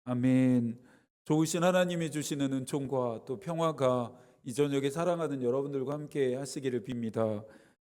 아멘. 좋으신 하나님이 주시는 은총과 또 평화가 이 저녁에 사랑하는 여러분들과 함께 하시기를 빕니다.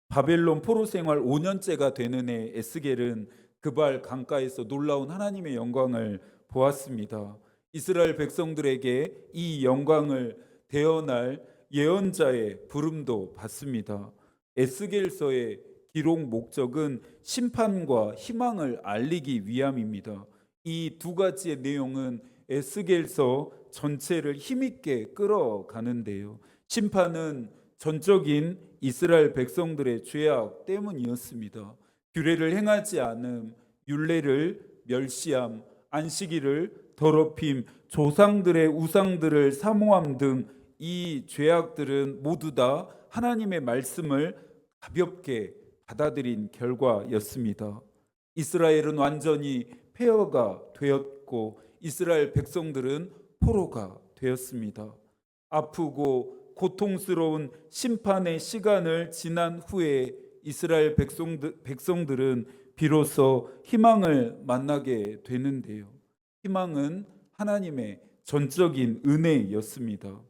바벨론 포로 생활 5년째가 되는 해 에스겔은 그발 강가에서 놀라운 하나님의 영광을 보았습니다. 이스라엘 백성들에게 이 영광을 대언할 예언자의 부름도 받습니다. 에스겔서의 기록 목적은 심판과 희망을 알리기 위함입니다. 이 두 가지의 내용은 에스겔서 전체를 힘있게 끌어가는데요. 심판은 전적인 이스라엘 백성들의 죄악 때문이었습니다. 규례를 행하지 않음, 율례를 멸시함, 안식일을 더럽힘, 조상들의 우상들을 사모함 등 이 죄악들은 모두 다 하나님의 말씀을 가볍게 받아들인 결과였습니다. 이스라엘은 완전히 폐허가 되었고 이스라엘 백성들은 포로가 되었습니다. 아프고 고통스러운 심판의 시간을 지난 후에 이스라엘 백성들은 비로소 희망을 만나게 되는데요. 희망은 하나님의 전적인 은혜였습니다.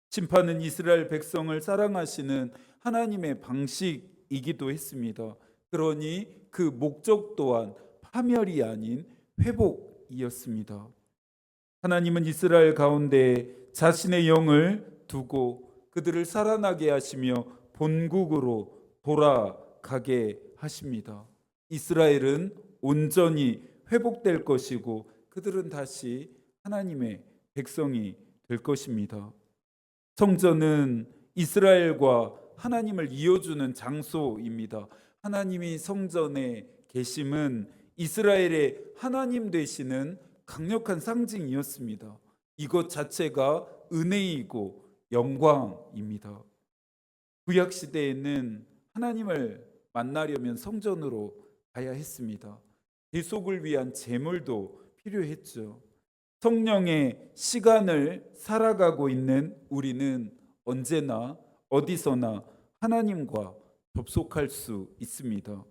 심판은 이스라엘 백성을 사랑하시는 하나님의 방식이기도 했습니다. 그러니 그 목적 또한 파멸이 아닌 회복이었습니다. 하나님은 이스라엘 가운데 자신의 영을 두고 그들을 살아나게 하시며 본국으로 돌아가게 하십니다. 이스라엘은 온전히 회복될 것이고 그들은 다시 하나님의 백성이 될 것입니다. 성전은 이스라엘과 하나님을 이어주는 장소입니다. 하나님이 성전에 계심은 이스라엘의 하나님 되시는 강력한 상징이었습니다. 이것 자체가 은혜이고 영광입니다. 구약 시대에는 하나님을 만나려면 성전으로 가야 했습니다. 대속을 위한 제물도 필요했죠. 성령의 시간을 살아가고 있는 우리는 언제나 어디서나 하나님과 접속할 수 있습니다.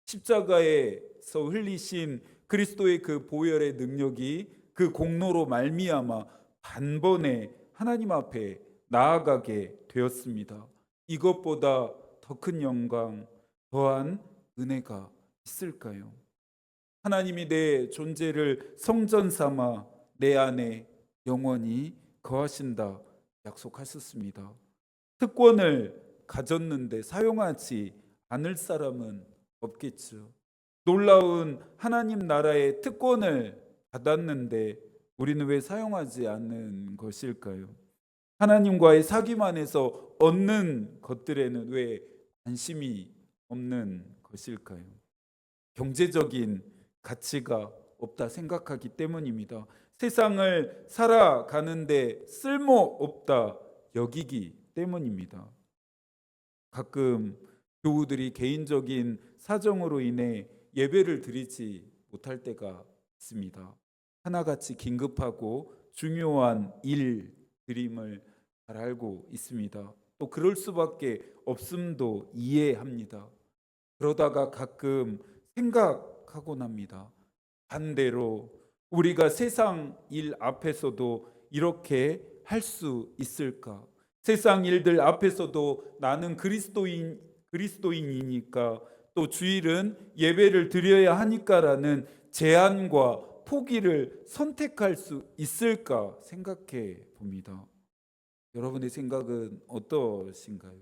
십자가에서 흘리신 그리스도의 그 보혈의 능력이 그 공로로 말미암아 단번에 하나님 앞에 나아가게 되었습니다. 이것보다 더 큰 영광, 더한 은혜가 있을까요? 하나님이 내 존재를 성전 삼아 내 안에 영원히 거하신다 약속하셨습니다. 특권을 가졌는데 사용하지 않을 사람은 없겠죠. 놀라운 하나님 나라의 특권을 받았는데 우리는 왜 사용하지 않는 것일까요? 하나님과의 사귐안에서 얻는 것들에는 왜 관심이 없는 것일까요? 경제적인 가치가 없다 생각하기 때문입니다. 세상을 살아가는데 쓸모없다 여기기 때문입니다. 가끔 교우들이 개인적인 사정으로 인해 예배를 드리지 못할 때가 있습니다. 하나같이 긴급하고 중요한 일들임을 잘 알고 있습니다. 또 그럴 수밖에 없음도 이해합니다. 그러다가 가끔 생각하곤 합니다. 반대로 우리가 세상 일 앞에서도 이렇게 할 수 있을까? 세상 일들 앞에서도 나는 그리스도인이니까 또 주일은 예배를 드려야 하니까라는 제한과 포기를 선택할 수 있을까 생각해 봅니다. 여러분의 생각은 어떠신가요?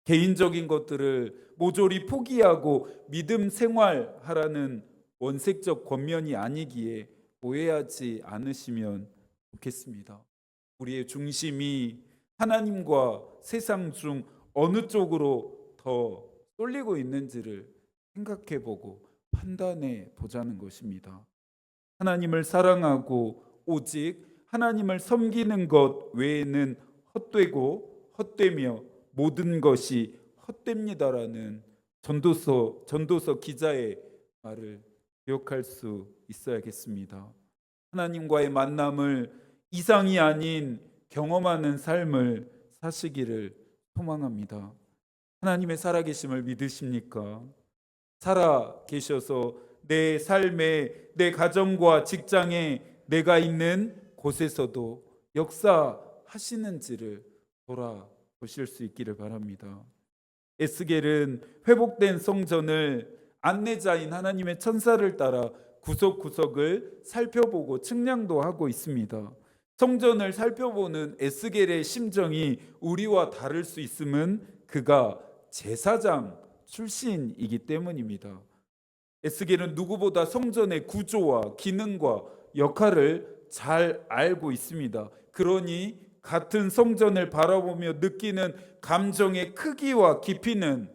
개인적인 것들을 모조리 포기하고 믿음 생활하라는 원색적 권면이 아니기에 오해하지 않으시면 좋겠습니다. 우리의 중심이 하나님과 세상 중 어느 쪽으로 더 쏠리고 있는지를 생각해 보고 판단해 보자는 것입니다. 하나님을 사랑하고 오직 하나님을 섬기는 것 외에는 헛되고 헛되며 모든 것이 헛됩니다라는 전도서 기자의 말을 기억할 수 있어야겠습니다. 하나님과의 만남을 이상이 아닌 경험하는 삶을 사시기를 소망합니다. 하나님의 살아계심을 믿으십니까? 살아 계셔서 내 삶에, 내 가정과 직장에 내가 있는 곳에서도 역사하시는지를 돌아보실 수 있기를 바랍니다. 에스겔은 회복된 성전을 안내자인 하나님의 천사를 따라 구석구석을 살펴보고 측량도 하고 있습니다. 성전을 살펴보는 에스겔의 심정이 우리와 다를 수 있음은 그가 제사장 출신이기 때문입니다. 에스겔은 누구보다 성전의 구조와 기능과 역할을 잘 알고 있습니다. 그러니 같은 성전을 바라보며 느끼는 감정의 크기와 깊이는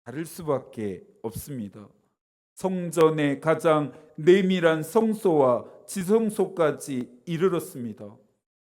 다를 수밖에 없습니다. 성전의 가장 내밀한 성소와 지성소까지 이르렀습니다.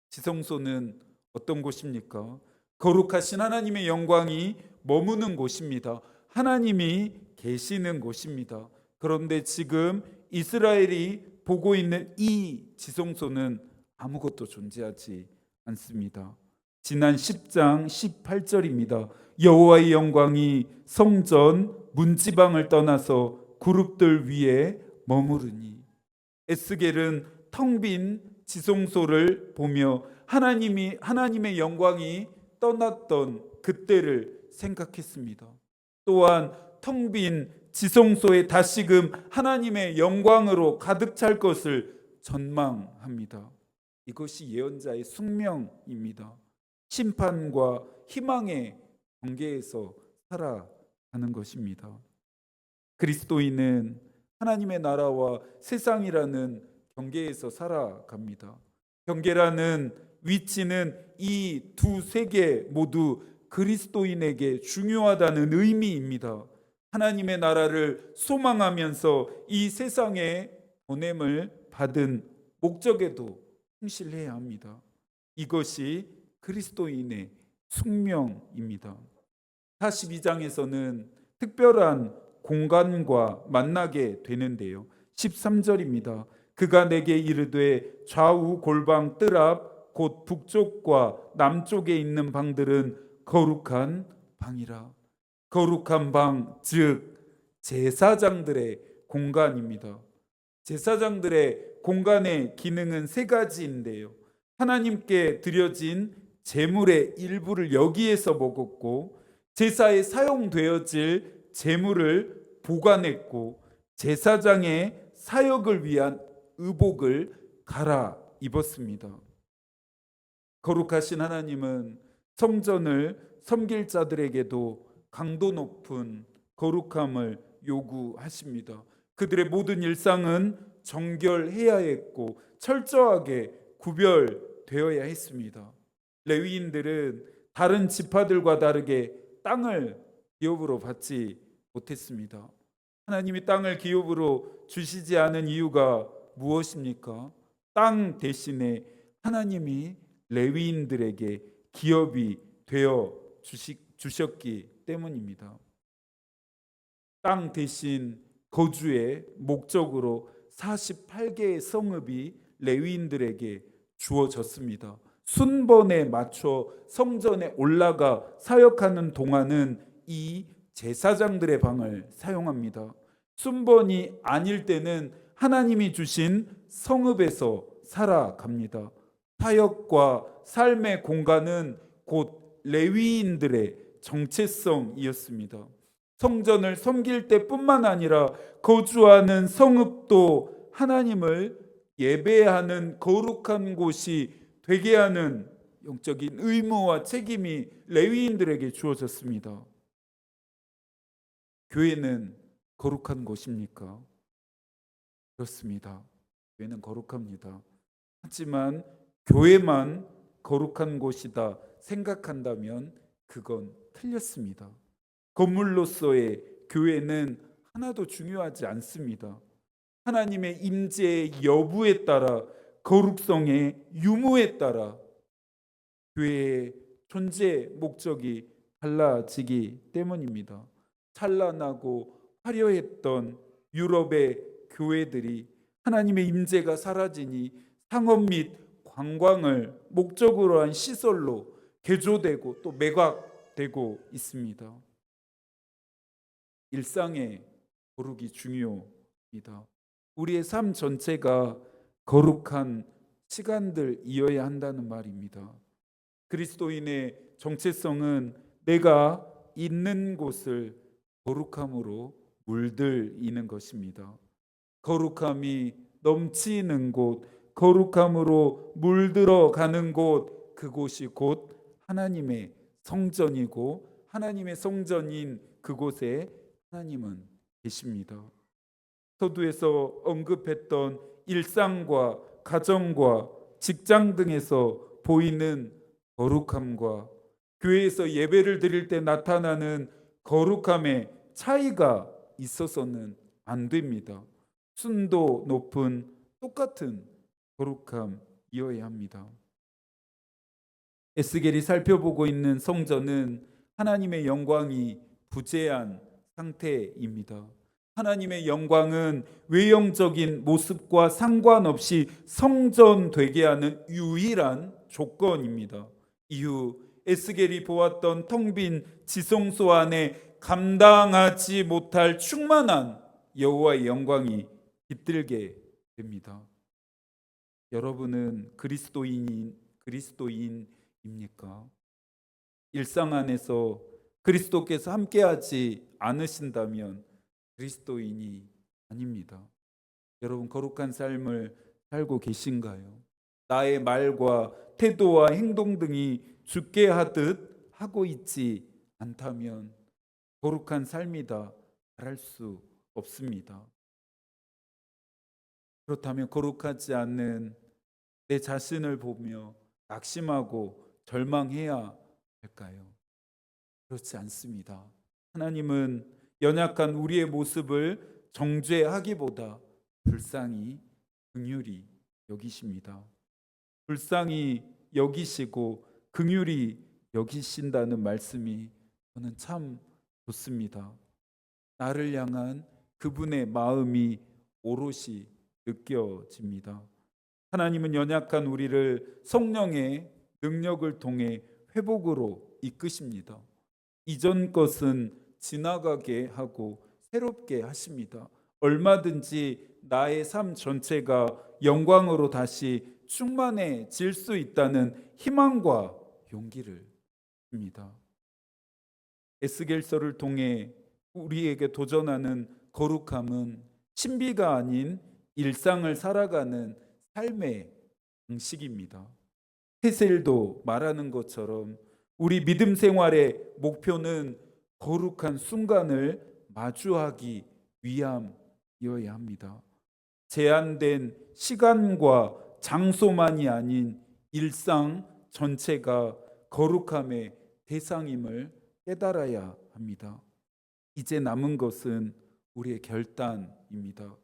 지성소는 어떤 곳입니까? 거룩하신 하나님의 영광이 머무는 곳입니다. 하나님이 계시는 곳입니다. 그런데 지금 이스라엘이 보고 있는 이 지성소는 아무것도 존재하지 않습니다. 지난 10장 18절입니다. 여호와의 영광이 성전 문지방을 떠나서 그룹들 위에 머무르니. 에스겔은 텅 빈 지성소를 보며 하나님의 영광이 떠났던 그때를 생각했습니다. 또한 텅 빈 지성소에 다시금 하나님의 영광으로 가득 찰 것을 전망합니다. 이것이 예언자의 숙명입니다. 심판과 희망의 경계에서 살아가는 것입니다. 그리스도인은 하나님의 나라와 세상이라는 경계에서 살아갑니다. 경계라는 위치는 이 두 세계 모두 그리스도인에게 중요하다는 의미입니다. 하나님의 나라를 소망하면서 이 세상에 보냄을 받은 목적에도 충실해야 합니다. 이것이 그리스도인의 숙명입니다. 42장에서는 특별한 공간과 만나게 되는데요. 13절입니다. 그가 내게 이르되 좌우 골방 뜰 앞 곧 북쪽과 남쪽에 있는 방들은 거룩한 방이라. 거룩한 방, 즉 제사장들의 공간입니다. 제사장들의 공간의 기능은 세 가지인데요. 하나님께 드려진 제물의 일부를 여기에서 먹었고, 제사에 사용되어질 제물을 보관했고, 제사장의 사역을 위한 의복을 갈아 입었습니다. 거룩하신 하나님은 성전을 섬길 자들에게도 강도 높은 거룩함을 요구하십니다. 그들의 모든 일상은 정결해야 했고 철저하게 구별되어야 했습니다. 레위인들은 다른 지파들과 다르게 땅을 기업으로 받지 못했습니다. 하나님이 땅을 기업으로 주시지 않은 이유가 무엇입니까? 땅 대신에 하나님이 레위인들에게 기업이 되어 주셨기 때문입니다. 땅 대신 거주의 목적으로 48개의 성읍이 레위인들에게 주어졌습니다. 순번에 맞춰 성전에 올라가 사역하는 동안은 이 제사장들의 방을 사용합니다. 순번이 아닐 때는 하나님이 주신 성읍에서 살아갑니다. 사역과 삶의 공간은 곧 레위인들의 정체성이었습니다. 성전을 섬길 때뿐만 아니라 거주하는 성읍도 하나님을 예배하는 거룩한 곳이 되게 하는 영적인 의무와 책임이 레위인들에게 주어졌습니다. 교회는 거룩한 곳입니까? 그렇습니다. 교회는 거룩합니다. 하지만 교회만 거룩한 곳이다 생각한다면 그건 틀렸습니다. 건물로서의 교회는 하나도 중요하지 않습니다. 하나님의 임재의 여부에 따라, 거룩성의 유무에 따라 교회의 존재 목적이 달라지기 때문입니다. 찬란하고 화려했던 유럽의 교회들이 하나님의 임재가 사라지니 상업 및 관광을 목적으로 한 시설로 개조되고 또 매각되고 있습니다. 일상의 거룩이 중요합니다. 우리의 삶 전체가 거룩한 시간들이어야 한다는 말입니다. 그리스도인의 정체성은 내가 있는 곳을 거룩함으로 물들이는 것입니다. 거룩함이 넘치는 곳, 거룩함으로 물들어 가는 곳, 그곳이 곧 하나님의 성전이고 하나님의 성전인 그곳에 하나님은 계십니다. 서두에서 언급했던 일상과 가정과 직장 등에서 보이는 거룩함과 교회에서 예배를 드릴 때 나타나는 거룩함의 차이가 있어서는 안 됩니다. 순도 높은 똑같은 거룩함이어야 합니다. 에스겔이 살펴보고 있는 성전은 하나님의 영광이 부재한 상태입니다. 하나님의 영광은 외형적인 모습과 상관없이 성전되게 하는 유일한 조건입니다. 이후 에스겔이 보았던 텅 빈 지성소 안에 감당하지 못할 충만한 여호와의 영광이 깃들게 됩니다. 여러분은 그리스도인입니까? 일상 안에서 그리스도께서 함께하지 않으신다면 그리스도인이 아닙니다. 여러분 거룩한 삶을 살고 계신가요? 나의 말과 태도와 행동 등이 주께 하듯 하고 있지 않다면 거룩한 삶이다 말할 수 없습니다. 그렇다면 거룩하지 않는 내 자신을 보며 낙심하고 절망해야 할까요? 그렇지 않습니다. 하나님은 연약한 우리의 모습을 정죄하기보다 불쌍히 긍휼히 여기십니다. 불쌍히 여기시고 긍휼히 여기신다는 말씀이 저는 참 좋습니다. 나를 향한 그분의 마음이 오롯이 느껴집니다. 하나님은 연약한 우리를 성령의 능력을 통해 회복으로 이끄십니다. 이전 것은 지나가게 하고 새롭게 하십니다. 얼마든지 나의 삶 전체가 영광으로 다시 충만해질 수 있다는 희망과 용기를 줍니다. 에스겔서를 통해 우리에게 도전하는 거룩함은 신비가 아닌 일상을 살아가는 삶의 방식입니다. 헤셀도 말하는 것처럼 우리 믿음 생활의 목표는 거룩한 순간을 마주하기 위함이어야 합니다. 제한된 시간과 장소만이 아닌 일상 전체가 거룩함의 대상임을 깨달아야 합니다. 이제 남은 것은 우리의 결단입니다.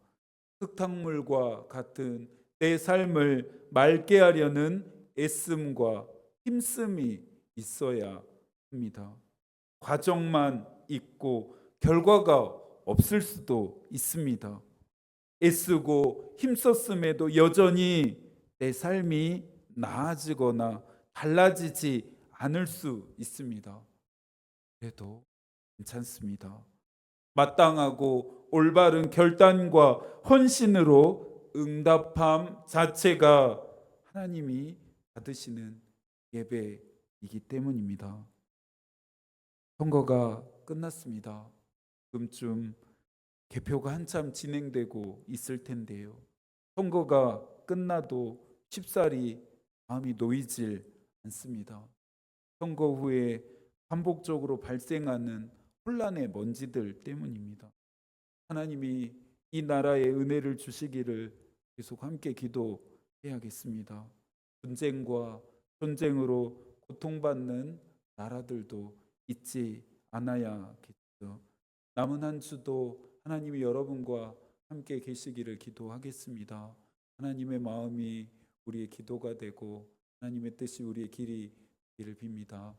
흙탕물과 같은 내 삶을 맑게 하려는 애씀과 힘씀이 있어야 합니다. 과정만 있고 결과가 없을 수도 있습니다. 애쓰고 힘썼음에도 여전히 내 삶이 나아지거나 달라지지 않을 수 있습니다. 그래도 괜찮습니다. 마땅하고 올바른 결단과 헌신으로 응답함 자체가 하나님이 받으시는 예배이기 때문입니다. 선거가 끝났습니다. 지금쯤 개표가 한참 진행되고 있을 텐데요. 선거가 끝나도 쉽사리 마음이 놓이질 않습니다. 선거 후에 반복적으로 발생하는 혼란의 먼지들 때문입니다. 하나님이 이 나라에 은혜를 주시기를 계속 함께 기도해야겠습니다. 분쟁과 전쟁으로 고통받는 나라들도 잊지 않아야겠죠. 남은 한 주도 하나님이 여러분과 함께 계시기를 기도하겠습니다. 하나님의 마음이 우리의 기도가 되고 하나님의 뜻이 우리의 길이 되기를 빕니다.